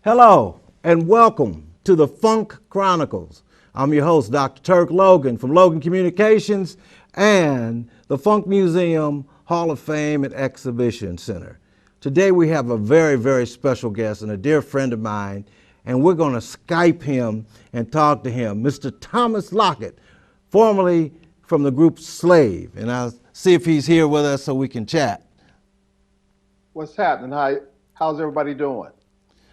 Hello and welcome to the Funk Chronicles. I'm your host, Dr. Turk Logan from Logan Communications and the Funk Museum Hall of Fame and Exhibition Center. Today we have a very, very special guest and a dear friend of mine, and we're going to Skype him and talk to him, Mr. Thomas Lockett, formerly from the group Slave. And I'll see if he's here with us so we can chat. What's happening? How's everybody doing?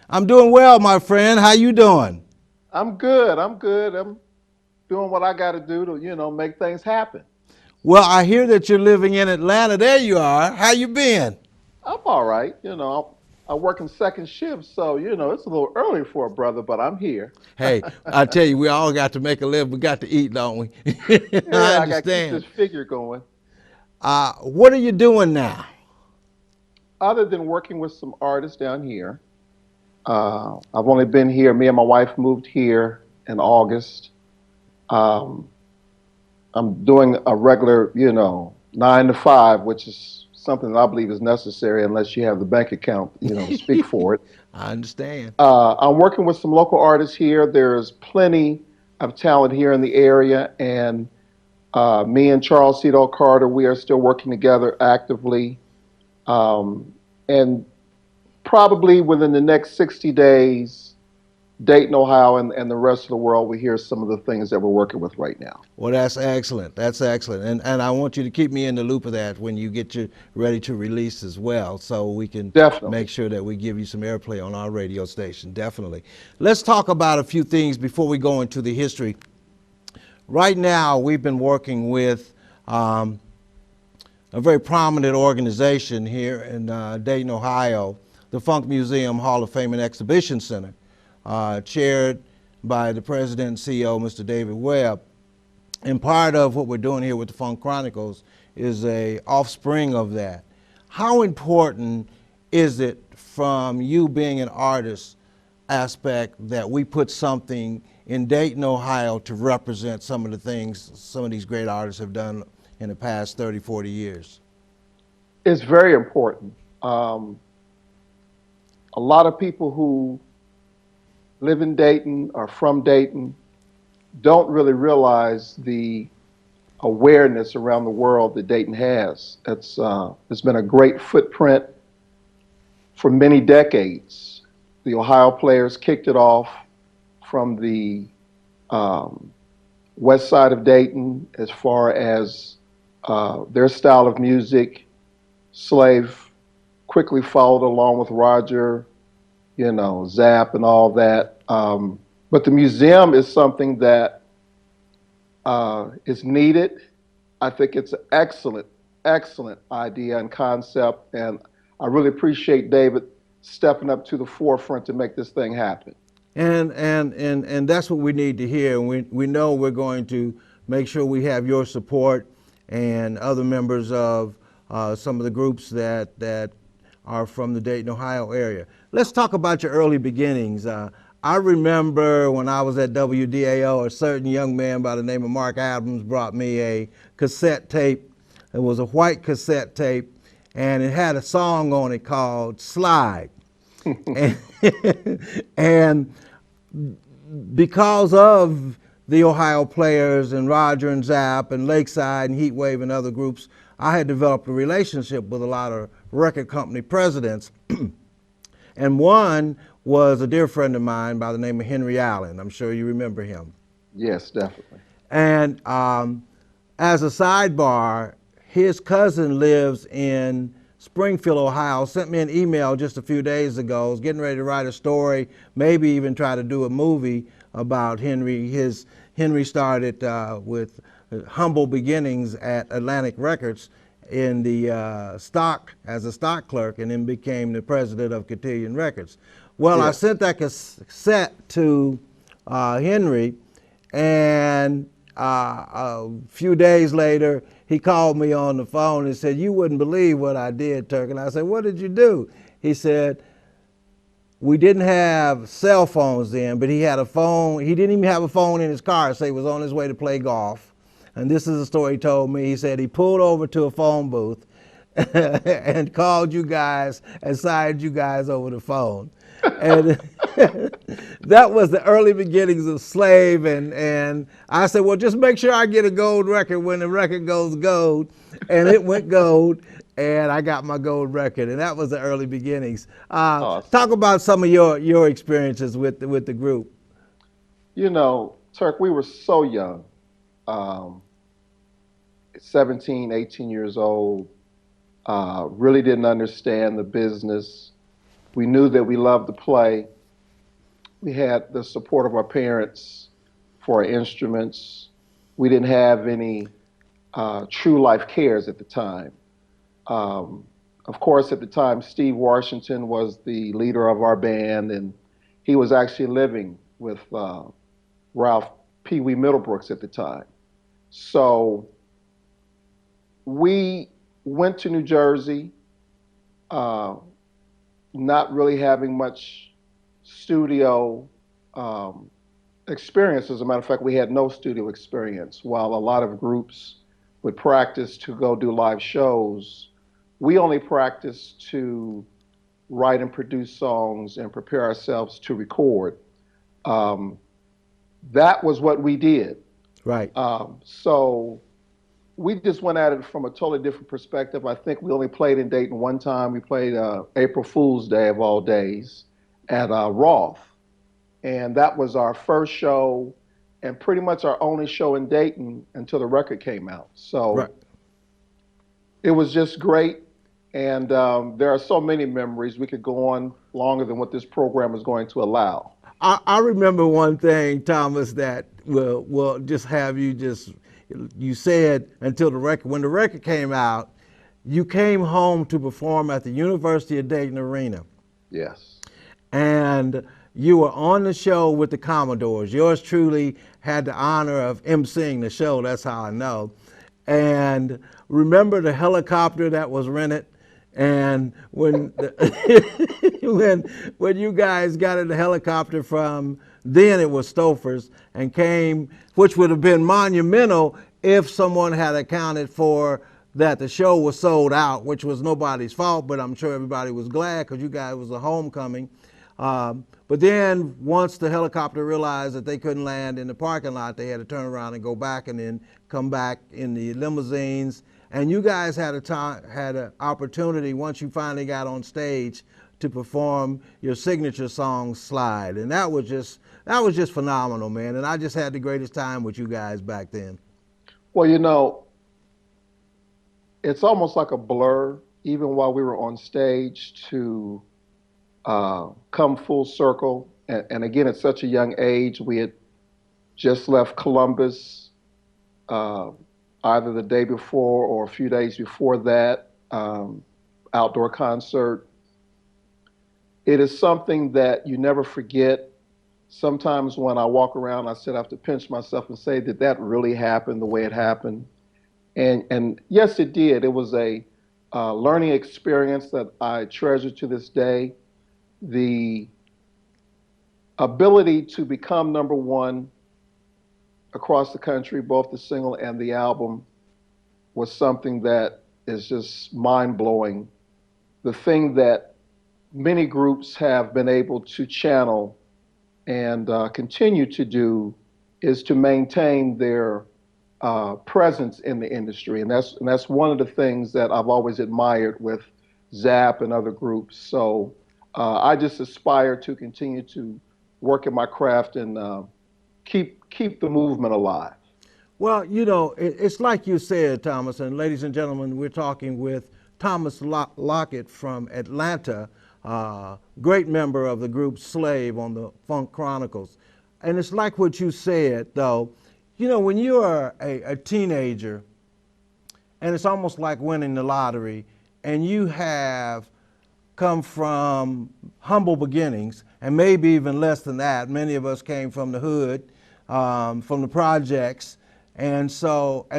I'm doing well, my friend. How you doing? I'm good. I'm doing what I got to do to, make things happen. Well, I hear that you're living in Atlanta. There you are. How you been? I'm all right. I work in second shift, so, it's a little early for a brother, but I'm here. Hey, I tell you, we all got to make a living. We got to eat, don't we? Yeah, I I got to keep understand. this figure going. What are you doing now? Other than working with some artists down here, I've only been here, me and my wife moved here in August. I'm doing a regular, 9 to 5, which is something that I believe is necessary unless you have the bank account, to speak for it. I understand. I'm working with some local artists here. There's plenty of talent here in the area, and me and Charles Cito Carter, we are still working together actively. And probably within the next 60 days, Dayton, Ohio, and the rest of the world will hear some of the things that we're working with right now. Well, that's excellent. That's excellent. And I want you to keep me in the loop of that when you get ready to release as well, so we can Definitely make sure that we give you some airplay on our radio station. Definitely. Let's talk about a few things before we go into the history. Right now, we've been working with a very prominent organization here in Dayton, Ohio, the Funk Museum Hall of Fame and Exhibition Center, chaired by the president and CEO, Mr. David Webb. And part of what we're doing here with the Funk Chronicles is a offspring of that. How important is it from you being an artist aspect that we put something in Dayton, Ohio to represent some of the things some of these great artists have done in the past 30, 40 years? It's very important. A lot of people who live in Dayton or from Dayton don't really realize the awareness around the world that Dayton has. It's been a great footprint for many decades. The Ohio Players kicked it off from the west side of Dayton as far as their style of music. Slave quickly followed along with Roger, Zapp and all that. But the museum is something that is needed. I think it's an excellent, excellent idea and concept, and I really appreciate David stepping up to the forefront to make this thing happen. And that's what we need to hear. And we know we're going to make sure we have your support and other members of some of the groups that are from the Dayton, Ohio area. Let's talk about your early beginnings. I remember when I was at WDAO, a certain young man by the name of Mark Adams brought me a cassette tape. It was a white cassette tape, and it had a song on it called Slide. and because of the Ohio Players and Roger and Zapp and Lakeside and Heatwave and other groups, I had developed a relationship with a lot of record company presidents. And one was a dear friend of mine by the name of Henry Allen. I'm sure you remember him. Yes, definitely. And as a sidebar, his cousin lives in Springfield, Ohio, sent me an email just a few days ago. Was getting ready to write a story, maybe even try to do a movie about Henry. Henry started with humble beginnings at Atlantic Records in the as a stock clerk, and then became the president of Cotillion Records. Well, yeah. I sent that cassette to Henry, and a few days later, he called me on the phone and said, "You wouldn't believe what I did, Turk." And I said, "What did you do?" He said, "We didn't have cell phones then, but he had a phone. He didn't even have a phone in his car, so he was on his way to play golf." And this is a story he told me. He said he pulled over to a phone booth and called you guys and signed you guys over the phone. And that was the early beginnings of Slave. And I said, well, just make sure I get a gold record when the record goes gold. And it went gold, and I got my gold record. And that was the early beginnings. Awesome. Talk about some of your experiences with the group. You know, Turk, we were so young, um, 17, 18 years old, really didn't understand the business. We knew that we loved to play. We had the support of our parents for our instruments. We didn't have any true life cares at the time. Um, of course, at the time, Steve Washington was the leader of our band, and he was actually living with Ralph Pee Wee Middlebrooks at the time. So we went to New Jersey, uh, not really having much studio um, experience. As a matter of fact, we had no studio experience. While a lot of groups would practice to go do live shows, we only practiced to write and produce songs and prepare ourselves to record. Um, that was what we did. Right. So we just went at it from a totally different perspective. I think we only played in Dayton one time. We played April Fool's Day of all days at Roth. And that was our first show and pretty much our only show in Dayton until the record came out. Right. So it was just great. And there are so many memories. We could go on longer than what this program is going to allow. I remember one thing, Thomas, that will just have you just, you said until the record, when the record came out, you came home to perform at the University of Dayton Arena. Yes. And you were on the show with the Commodores. Yours truly had the honor of emceeing the show, that's how I know. And remember the helicopter that was rented? And when when you guys got in the helicopter from, then it was Stouffer's, and came, which would have been monumental if someone had accounted for that the show was sold out, which was nobody's fault, but I'm sure everybody was glad because you guys was a homecoming. But then once the helicopter realized that they couldn't land in the parking lot, they had to turn around and go back and then come back in the limousines. And you guys had an opportunity once you finally got on stage to perform your signature song "Slide," and that was just phenomenal, man. And I just had the greatest time with you guys back then. Well, you know, it's almost like a blur, even while we were on stage, to come full circle. And again, at such a young age, we had just left Columbus uh, either the day before or a few days before that outdoor concert. It is something that you never forget. Sometimes when I walk around, I sit, I have to pinch myself and say, did that really happen the way it happened? And yes, it did. It was a learning experience that I treasure to this day. The ability to become number one across the country, both the single and the album, was something that is just mind blowing. The thing that many groups have been able to channel and continue to do is to maintain their presence in the industry, and that's one of the things that I've always admired with Zap and other groups. So I just aspire to continue to work at my craft and keep the movement alive. Well, you know, it's like you said, Thomas, and ladies and gentlemen, we're talking with Thomas Lockett from Atlanta, great member of the group Slave on the Funk Chronicles. And it's like what you said, though. You know, when you are a teenager, and it's almost like winning the lottery, and you have come from humble beginnings, and maybe even less than that. Many of us came from the hood, from the projects, And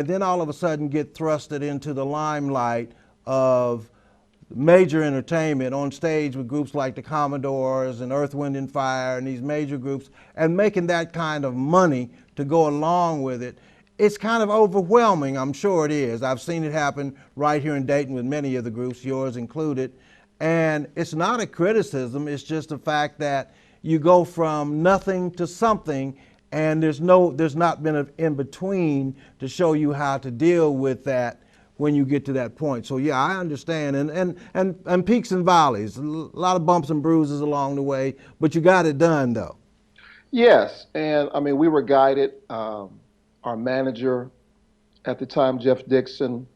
then all of a sudden get thrusted into the limelight of major entertainment on stage with groups like the Commodores and Earth, Wind and Fire and these major groups, and making that kind of money to go along with it. It's kind of overwhelming, I'm sure it is. I've seen it happen right here in Dayton with many of the groups, yours included. And it's not a criticism, it's just the fact that you go from nothing to something, and there's not been an in between to show you how to deal with that when you get to that point. So yeah, I understand, and peaks and valleys, a lot of bumps and bruises along the way, but you got it done though. Yes, and I mean, we were guided. Our manager at the time, Jeff Dixon,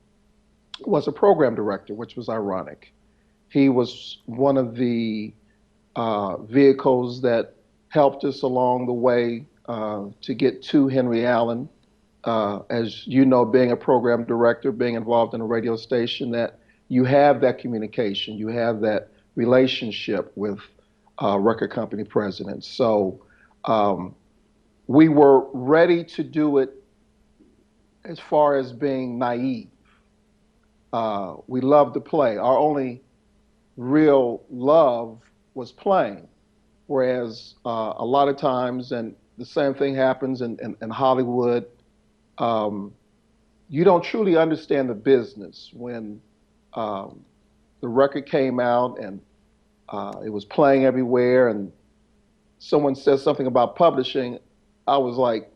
was a program director, which was ironic. He was one of the vehicles that helped us along the way to get to Henry Allen. As you know, being a program director, being involved in a radio station, that you have that communication, you have that relationship with record company presidents. So um, we were ready to do it as far as being naive. We loved to play. Our only real love was playing. Whereas a lot of times, and the same thing happens in Hollywood, um, you don't truly understand the business when um, the record came out and it was playing everywhere, and someone says something about publishing. I was like,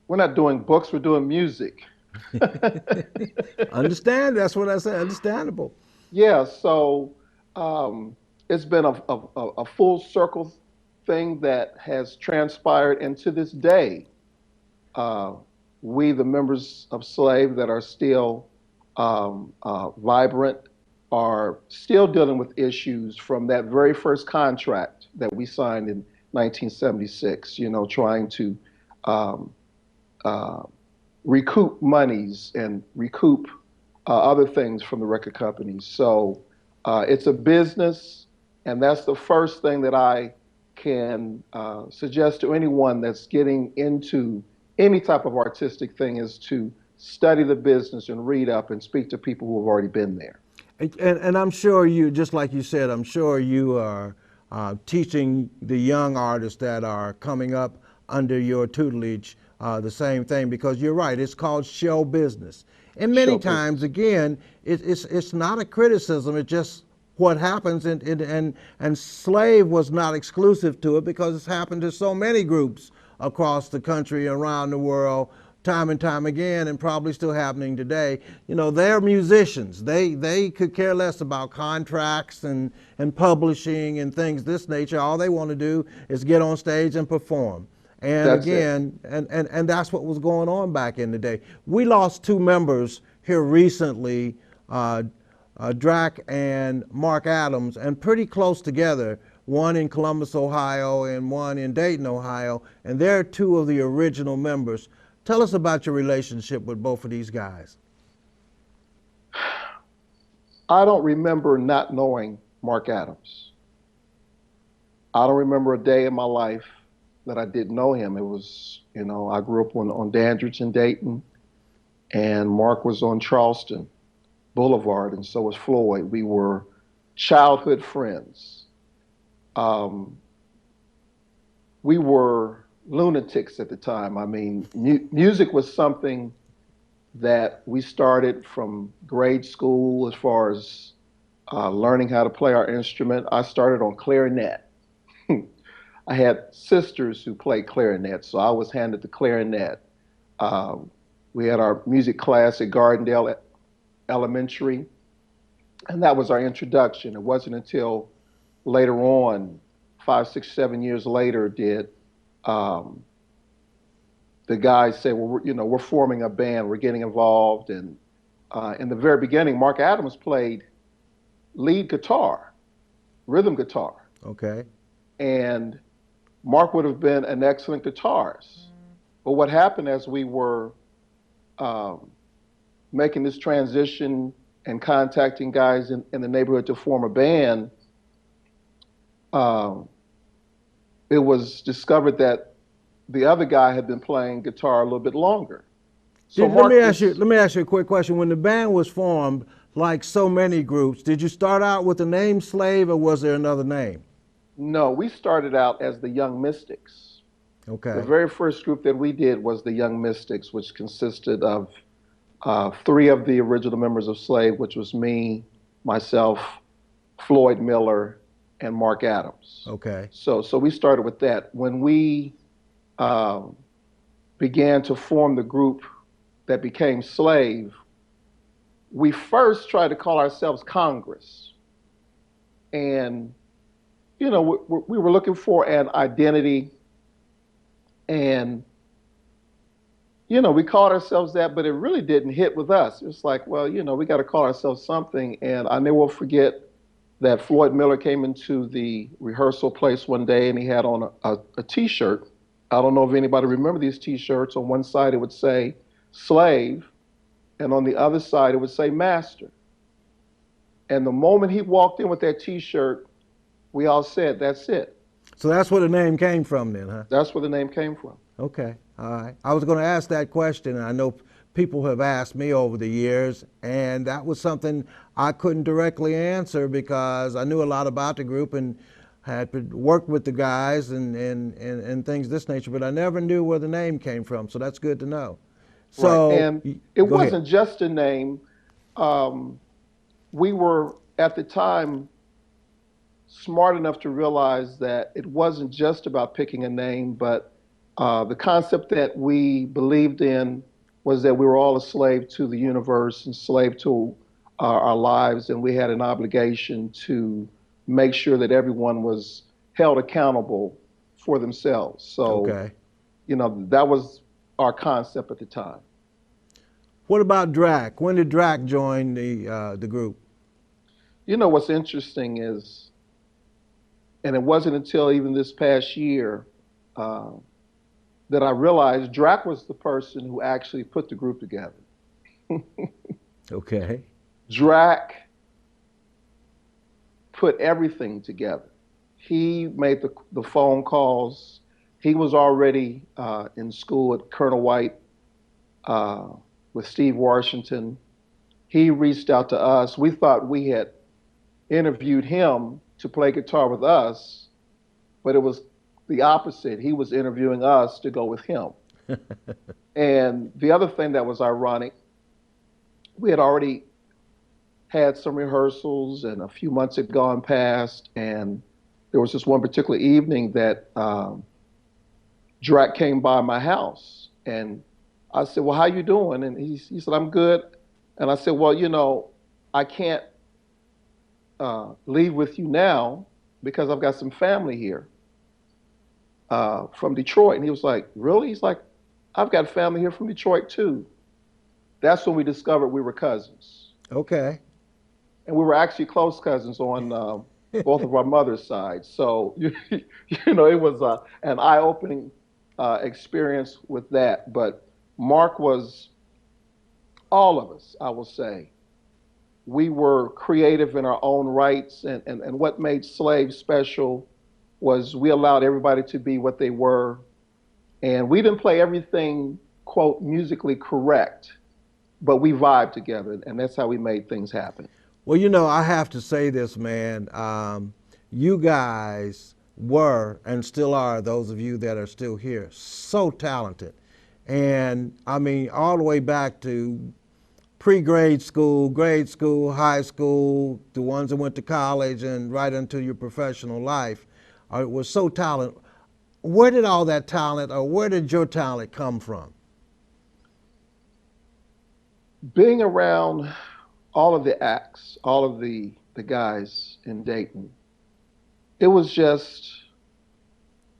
we're not doing books, we're doing music. Understand? That's what I said. Understandable. Yeah, so um, it's been a full circle thing that has transpired, and to this day, uh, we, the members of Slave that are still vibrant, are still dealing with issues from that very first contract that we signed in 1976, you know, trying to um, uh, recoup monies and recoup other things from the record companies. So it's a business, and that's the first thing that I can suggest to anyone that's getting into any type of artistic thing is to study the business and read up and speak to people who have already been there. And I'm sure you, just like you said, I'm sure you are teaching the young artists that are coming up under your tutelage the same thing, because you're right, it's called show business. And many Show times, business. again, it's not a criticism, it's just what happens, and Slave was not exclusive to it, because it's happened to so many groups across the country, around the world, time and time again, and probably still happening today. You know, they're musicians. They could care less about contracts and publishing and things of this nature. All they want to do is get on stage and perform. And That's it. again, and that's what was going on back in the day. We lost two members here recently, Drac and Mark Adams, and pretty close together, one in Columbus, Ohio, and one in Dayton, Ohio, and they're two of the original members. Tell us about your relationship with both of these guys. I don't remember not knowing Mark Adams. I don't remember a day in my life that I didn't know him. It was, you know, I grew up on Dandridge in Dayton, and Mark was on Charleston Boulevard, and so was Floyd. We were childhood friends. Um, we were lunatics at the time. I mean, music was something that we started from grade school as far as learning how to play our instrument. I started on clarinet. I had sisters who played clarinet, so I was handed the clarinet. Um, we had our music class at Gardendale Elementary, and that was our introduction. It wasn't until later on, 5, 6, 7 years later, did um, the guys say, "Well, you know, we're forming a band, we're getting involved." And in the very beginning, Mark Adams played lead guitar, rhythm guitar, Okay. and Mark would have been an excellent guitarist. But what happened as we were um, making this transition and contacting guys in the neighborhood to form a band, um, it was discovered that the other guy had been playing guitar a little bit longer. So Let me Mark ask you. was Let me ask you a quick question. When the band was formed, like so many groups, did you start out with the name Slave, or was there another name? no, we started out as the Young Mystics. The Okay. very first group that we did was the Young Mystics, which consisted of three of the original members of Slave, which was me, myself, Floyd Miller, and Mark Adams. Okay. So we started with that. When we um, began to form the group that became Slave, we first tried to call ourselves Congress. And, we were looking for an identity. And, we called ourselves that, but it really didn't hit with us. It's like, well, we got to call ourselves something. And I never will forget that Floyd Miller came into the rehearsal place one day and he had on a t-shirt. I don't know if anybody remember these t-shirts. On one side it would say slave, and on the other side it would say master. And the moment he walked in with that t-shirt, we all said, that's it. So that's where the name came from, then, huh? That's where the name came from. Okay. All right. I was going to ask that question, and I know people have asked me over the years, and that was something I couldn't directly answer because I knew a lot about the group and had worked with the guys and things of this nature, but I never knew where the name came from. So that's good to know. Right. So And it go ahead. wasn't just a name. Um, we were at the time smart enough to realize that it wasn't just about picking a name, but the concept that we believed in was that we were all a slave to the universe and slave to our lives, and we had an obligation to make sure that everyone was held accountable for themselves. So, Okay. that was our concept at the time. What about Drac? When did Drac join the group? What's interesting is, and it wasn't until even this past year uh, that I realized Drac was the person who actually put the group together. Okay. Drac put everything together. He made the phone calls. He was already in school at Colonel White uh, with Steve Washington. He reached out to us. We thought we had interviewed him to play guitar with us, but it was the opposite. He was interviewing us to go with him. And the other thing that was ironic, we had already had some rehearsals and a few months had gone past. And there was this one particular evening that Drac came by my house. And I said, well, how you doing? And he said, I'm good. And I said, well, I can't leave with you now because I've got some family here from Detroit. And he was like, really? He's like, I've got family here from Detroit too. That's when we discovered we were cousins. Okay. And we were actually close cousins on both of our mother's sides. So, it was an eye-opening experience with that. But Mark was all of us, I will say. We were creative in our own rights. And what made Slave special was we allowed everybody to be what they were. And we didn't play everything, quote, musically correct, but we vibed together. And that's how we made things happen. Well, I have to say this, man. You guys were and still are, those of you that are still here, so talented. And I mean, all the way back to pre-grade school, grade school, high school, the ones that went to college, and right into your professional life, was so talented. Where did all that talent, or where did your talent come from? Being around all of the acts, all of the guys in Dayton, it was just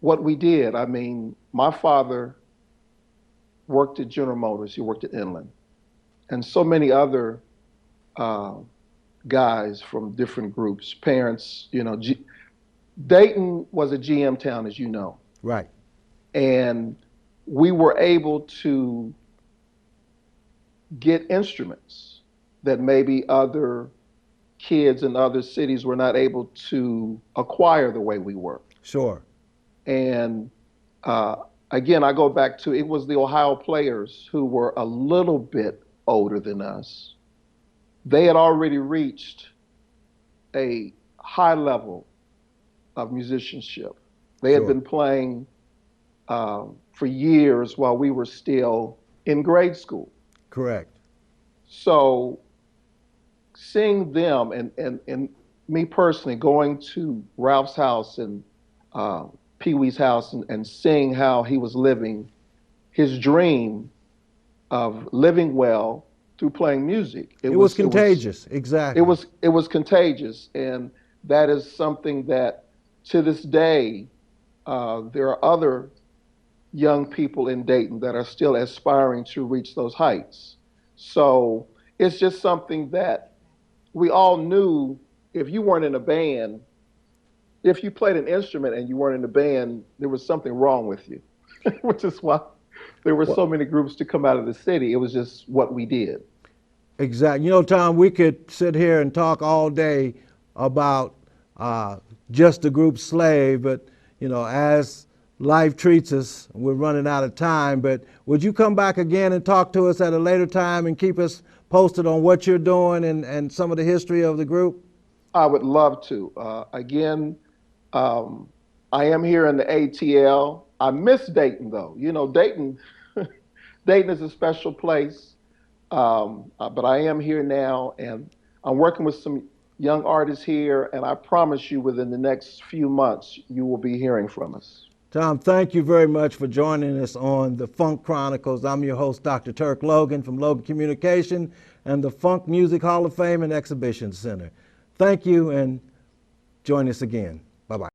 what we did. I mean, my father worked at General Motors, he worked at Inland, and so many other uh, guys from different groups, parents, Dayton was a GM town, as you know, Right. and we were able to get instruments that maybe other kids in other cities were not able to acquire the way we were. Sure. And uh, again, I go back to it was the Ohio players who were a little bit older than us. They had already reached a high level of musicianship. They had Sure. been playing for years while we were still in grade school. Correct. So seeing them and me personally going to Ralph's house and uh, Pee Wee's house and seeing how he was living his dream of living well through playing music. It was contagious. It Exactly. was it was contagious, and that is something that to this day there are other young people in Dayton that are still aspiring to reach those heights. So it's just something that we all knew if you weren't in a band, if you played an instrument and you weren't in a band, there was something wrong with you, which is why there were Well, so many groups to come out of the city. It was just what we did. exactly. You know, Tom, we could sit here and talk all day about uh, just the group Slave, but you know, as life treats us, we're running out of time. But would you come back again and talk to us at a later time and keep us posted on what you're doing and some of the history of the group? I would love to. Again, um, I am here in the ATL. I miss Dayton though. You know, Dayton, Dayton is a special place. But I am here now, and I'm working with some young artists here, and I promise you, within the next few months, you will be hearing from us. Tom, thank you very much for joining us on the Funk Chronicles. I'm your host, Dr. Turk Logan from Logan Communication and the Funk Music Hall of Fame and Exhibition Center. Thank you, and join us again. Bye-bye.